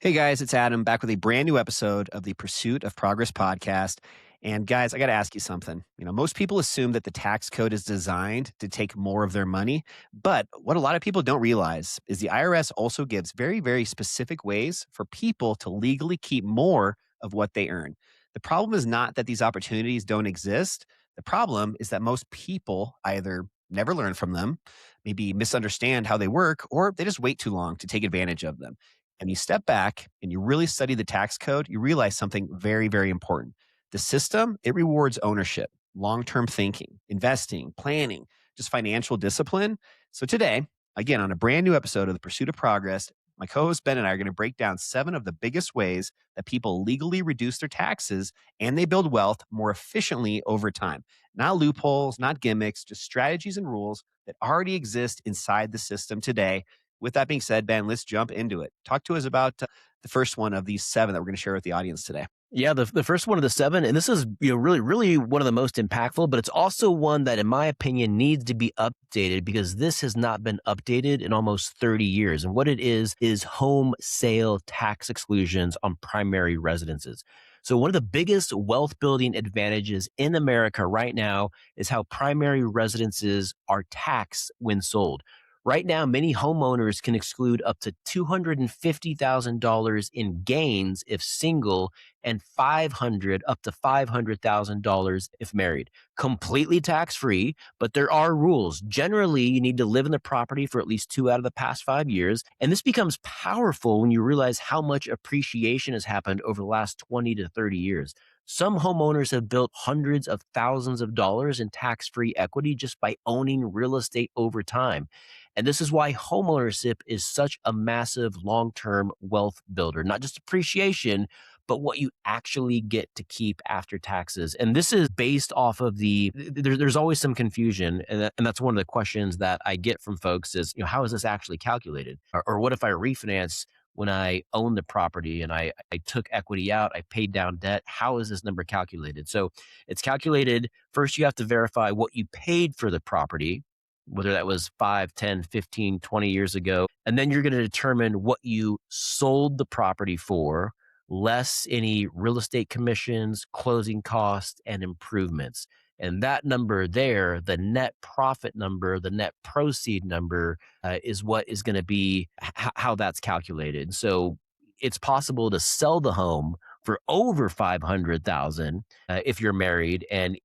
Hey guys, it's Adam back with a brand new episode of the Pursuit of Progress podcast. And guys, I got to ask you something. Most people assume that the tax code is designed to take more of their money. But what a lot of people don't realize is the IRS also gives very, very specific ways for people to legally keep more of what they earn. The problem is not that these opportunities don't exist. The problem is that most people either never learn from them, maybe misunderstand how they work, or they just wait too long to take advantage of them. And you step back and you really study the tax code, you realize something very, very important. The system, it rewards ownership, long-term thinking, investing, planning, just financial discipline. So today, again, on a brand new episode of The Pursuit of Progress, my co-host Ben and I are going to break down 7 of the biggest ways that people legally reduce their taxes and they build wealth more efficiently over time. Not loopholes, not gimmicks, just strategies and rules that already exist inside the system today. With that being said, Ben, let's jump into it. Talk to us about the first one of these 7 that we're going to share with the audience today. Yeah, the first one of the 7, and this is really one of the most impactful, but it's also one that, in my opinion, needs to be updated because this has not been updated in almost 30 years. And what it is home sale tax exclusions on primary residences. So one of the biggest wealth building advantages in America right now is how primary residences are taxed when sold. Right now, many homeowners can exclude up to $250,000 in gains if single and up to $500,000 if married. Completely tax-free, but there are rules. Generally, you need to live in the property for at least 2 out of the past 5 years. And this becomes powerful when you realize how much appreciation has happened over the last 20 to 30 years. Some homeowners have built hundreds of thousands of dollars in tax-free equity just by owning real estate over time. And this is why homeownership is such a massive long-term wealth builder, not just appreciation, but what you actually get to keep after taxes. And this is based off of there's always some confusion. And that's one of the questions that I get from folks is, how is this actually calculated? Or what if I refinance when I own the property and I took equity out, I paid down debt? How is this number calculated? So it's calculated. First, you have to verify what you paid for the property, whether that was 5, 10, 15, 20 years ago. And then you're going to determine what you sold the property for, less any real estate commissions, closing costs, and improvements. And that number there, the net profit number, the net proceed number, is what is going to be how that's calculated. So it's possible to sell the home for over $500,000 if you're married, and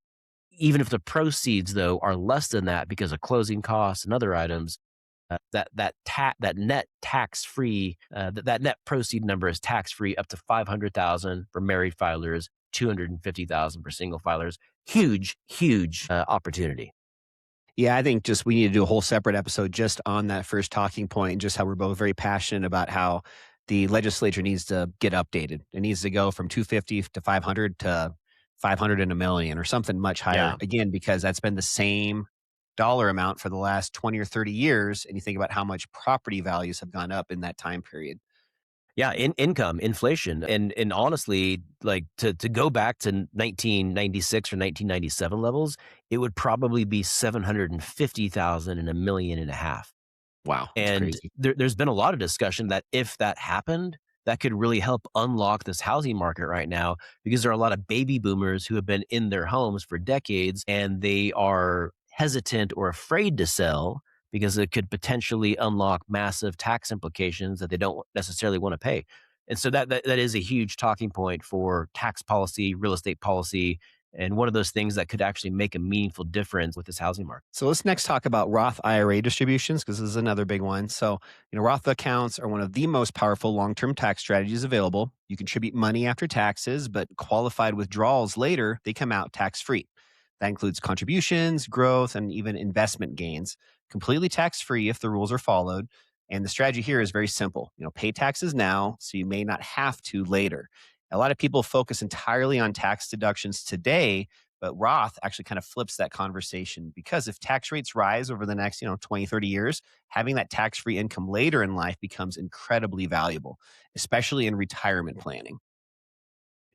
even if the proceeds though are less than that because of closing costs and other items, that net tax free that net proceed number is tax free up to $500,000 for married filers, $250,000 for single filers. Huge opportunity. Yeah, I think just we need to do a whole separate episode just on that first talking point and just how we're both very passionate about how the legislature needs to get updated. It needs to go from 250 to 500 to 500 and a million or something much higher. Yeah. Again, because that's been the same dollar amount for the last 20 or 30 years. And you think about how much property values have gone up in that time period. Yeah, income, inflation. And honestly, like to go back to 1996 or 1997 levels, it would probably be 750,000 and $1.5 million. Wow. That's And crazy. there's been a lot of discussion that if that happened, that could really help unlock this housing market right now, because there are a lot of baby boomers who have been in their homes for decades and they are hesitant or afraid to sell because it could potentially unlock massive tax implications that they don't necessarily want to pay. And so that is a huge talking point for tax policy, real estate policy, and one of those things that could actually make a meaningful difference with this housing market. So let's next talk about Roth IRA distributions because this is another big one. So, Roth accounts are one of the most powerful long-term tax strategies available. You contribute money after taxes, but qualified withdrawals later, they come out tax-free. That includes contributions, growth, and even investment gains. Completely tax-free if the rules are followed. And the strategy here is very simple. Pay taxes now so you may not have to later. A lot of people focus entirely on tax deductions today, but Roth actually kind of flips that conversation because if tax rates rise over the next, 20, 30 years, having that tax-free income later in life becomes incredibly valuable, especially in retirement planning.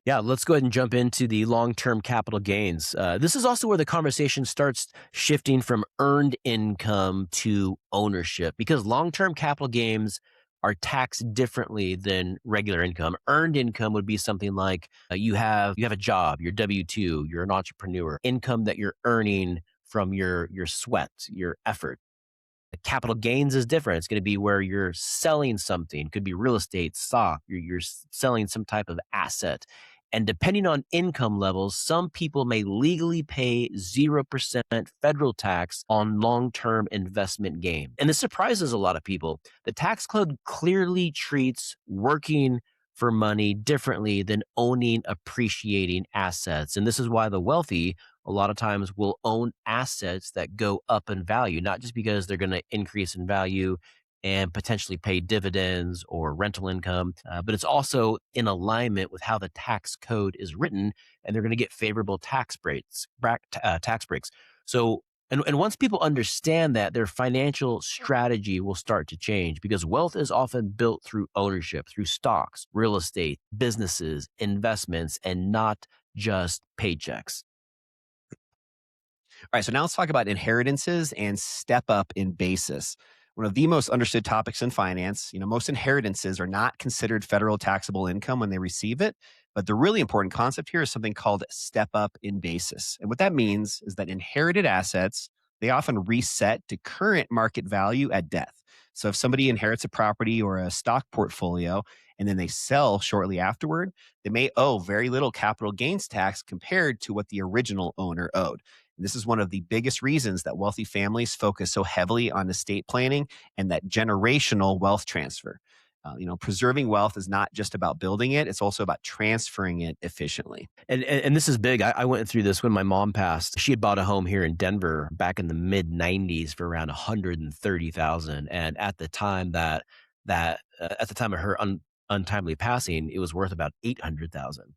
Yeah, let's go ahead and jump into the long-term capital gains. This is also where the conversation starts shifting from earned income to ownership, because long-term capital gains are taxed differently than regular income. Earned income would be something like you have a job, you're W-2, you're an entrepreneur, income that you're earning from your sweat, your effort. The capital gains is different. It's going to be where you're selling something, could be real estate, stock, you're selling some type of asset. And depending on income levels, some people may legally pay 0% federal tax on long term investment gain. And this surprises a lot of people. The tax code clearly treats working for money differently than owning appreciating assets. And this is why the wealthy a lot of times will own assets that go up in value, not just because they're going to increase in value and potentially pay dividends or rental income, but it's also in alignment with how the tax code is written, and they're going to get favorable tax breaks. So, and once people understand that, their financial strategy will start to change because wealth is often built through ownership, through stocks, real estate, businesses, investments, and not just paychecks. All right, so now let's talk about inheritances and step up in basis. One of the most understood topics in finance, most inheritances are not considered federal taxable income when they receive it, but the really important concept here is something called step up in basis. And what that means is that inherited assets, they often reset to current market value at death. So if somebody inherits a property or a stock portfolio and then they sell shortly afterward, they may owe very little capital gains tax compared to what the original owner owed. This is one of the biggest reasons that wealthy families focus so heavily on estate planning and that generational wealth transfer. Preserving wealth is not just about building it, it's also about transferring it efficiently. And this is big. I went through this when my mom passed. She had bought a home here in Denver back in the mid '90s for around 130,000, and at the time of her untimely passing, it was worth about 800,000.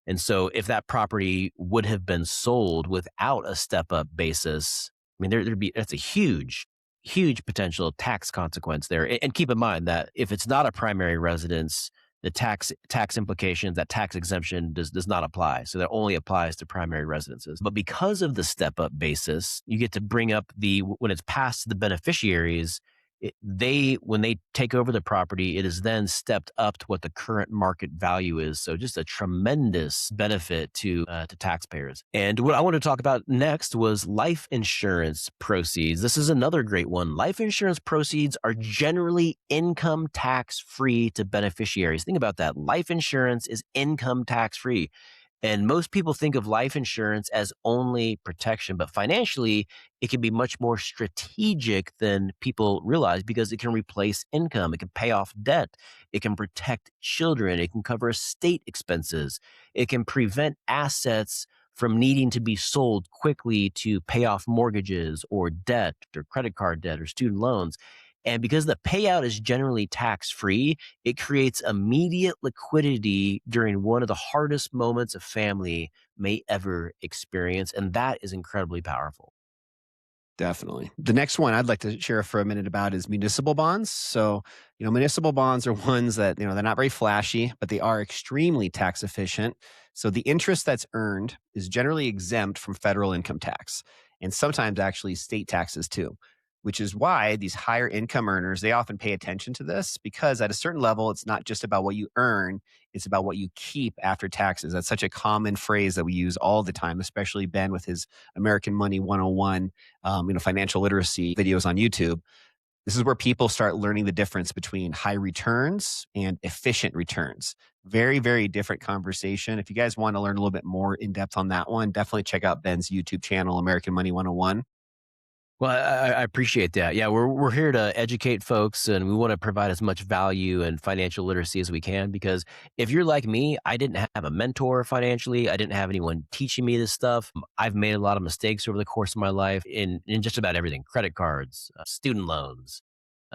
And so if that property would have been sold without a step up basis, I mean, there'd be that's a huge potential tax consequence there. And keep in mind that if it's not a primary residence, the tax implications, that tax exemption does not apply. So that only applies to primary residences. But because of the step up basis, you get to bring up when it's passed to the beneficiaries, when they take over the property, it is then stepped up to what the current market value is. So just a tremendous benefit to taxpayers. And what I want to talk about next was life insurance proceeds. This is another great one. Life insurance proceeds are generally income tax free to beneficiaries. Think about that. Life insurance is income tax free. And most people think of life insurance as only protection, but financially, it can be much more strategic than people realize because it can replace income. It can pay off debt. It can protect children. It can cover estate expenses. It can prevent assets from needing to be sold quickly to pay off mortgages or debt or credit card debt or student loans. And because the payout is generally tax free, it creates immediate liquidity during one of the hardest moments a family may ever experience. And that is incredibly powerful. Definitely. The next one I'd like to share for a minute about is municipal bonds. So, municipal bonds are ones that, they're not very flashy, but they are extremely tax efficient. So the interest that's earned is generally exempt from federal income tax and sometimes actually state taxes too, which is why these higher income earners, they often pay attention to this because at a certain level, it's not just about what you earn, it's about what you keep after taxes. That's such a common phrase that we use all the time, especially Ben with his American Money 101, financial literacy videos on YouTube. This is where people start learning the difference between high returns and efficient returns. Very, very different conversation. If you guys want to learn a little bit more in depth on that one, definitely check out Ben's YouTube channel, American Money 101. Well, I appreciate that. Yeah, we're here to educate folks, and we want to provide as much value and financial literacy as we can. Because if you're like me, I didn't have a mentor financially. I didn't have anyone teaching me this stuff. I've made a lot of mistakes over the course of my life in just about everything: credit cards, student loans,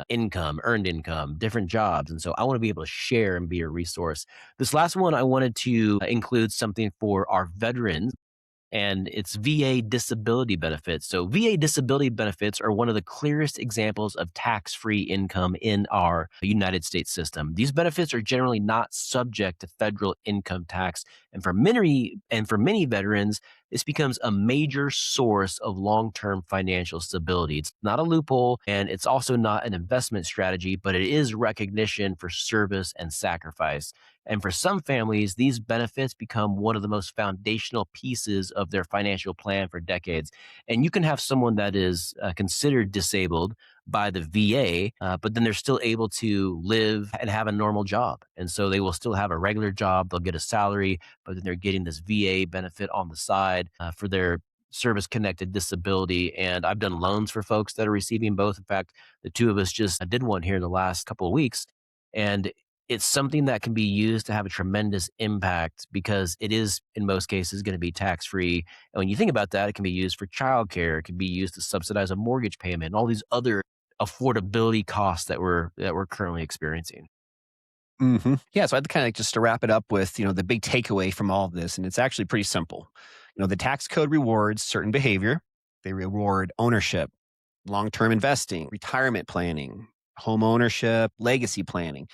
income, earned income, different jobs. And so I want to be able to share and be a resource. This last one, I wanted to include something for our veterans, and it's VA disability benefits. So VA disability benefits are one of the clearest examples of tax-free income in our United States system. These benefits are generally not subject to federal income tax, and for many veterans, this becomes a major source of long term financial stability. It's not a loophole and it's also not an investment strategy, but it is recognition for service and sacrifice. And for some families, these benefits become one of the most foundational pieces of their financial plan for decades. And you can have someone that is considered disabled by the VA, but then they're still able to live and have a normal job. And so they will still have a regular job. They'll get a salary, but then they're getting this VA benefit on the side for their service connected disability. And I've done loans for folks that are receiving both. In fact, the two of us just did one here in the last couple of weeks. And it's something that can be used to have a tremendous impact because it is, in most cases, going to be tax free. And when you think about that, it can be used for childcare, it can be used to subsidize a mortgage payment, and all these other affordability costs that we're currently experiencing. Yeah, so I'd kind of like just to wrap it up with, the big takeaway from all of this, and it's actually pretty simple. The tax code rewards certain behavior. They reward ownership, long-term investing, retirement planning, home ownership, legacy planning.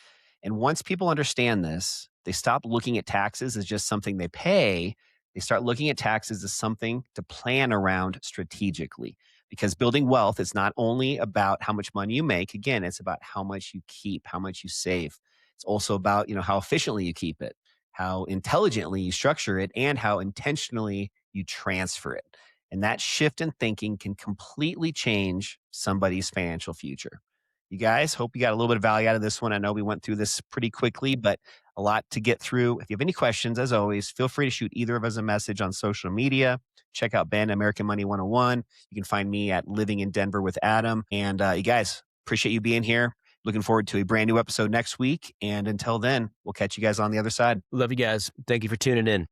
And once people understand this, they stop looking at taxes as just something they pay. They start looking at taxes as something to plan around strategically. Because building wealth is not only about how much money you make. Again, it's about how much you keep, how much you save. It's also about, how efficiently you keep it, how intelligently you structure it, and how intentionally you transfer it. And that shift in thinking can completely change somebody's financial future. You guys, hope you got a little bit of value out of this one. I know we went through this pretty quickly, but a lot to get through. If you have any questions, as always, feel free to shoot either of us a message on social media. Check out Ben, American Money 101. You can find me at Living in Denver with Adam. And you guys, appreciate you being here. Looking forward to a brand new episode next week. And until then, we'll catch you guys on the other side. Love you guys. Thank you for tuning in.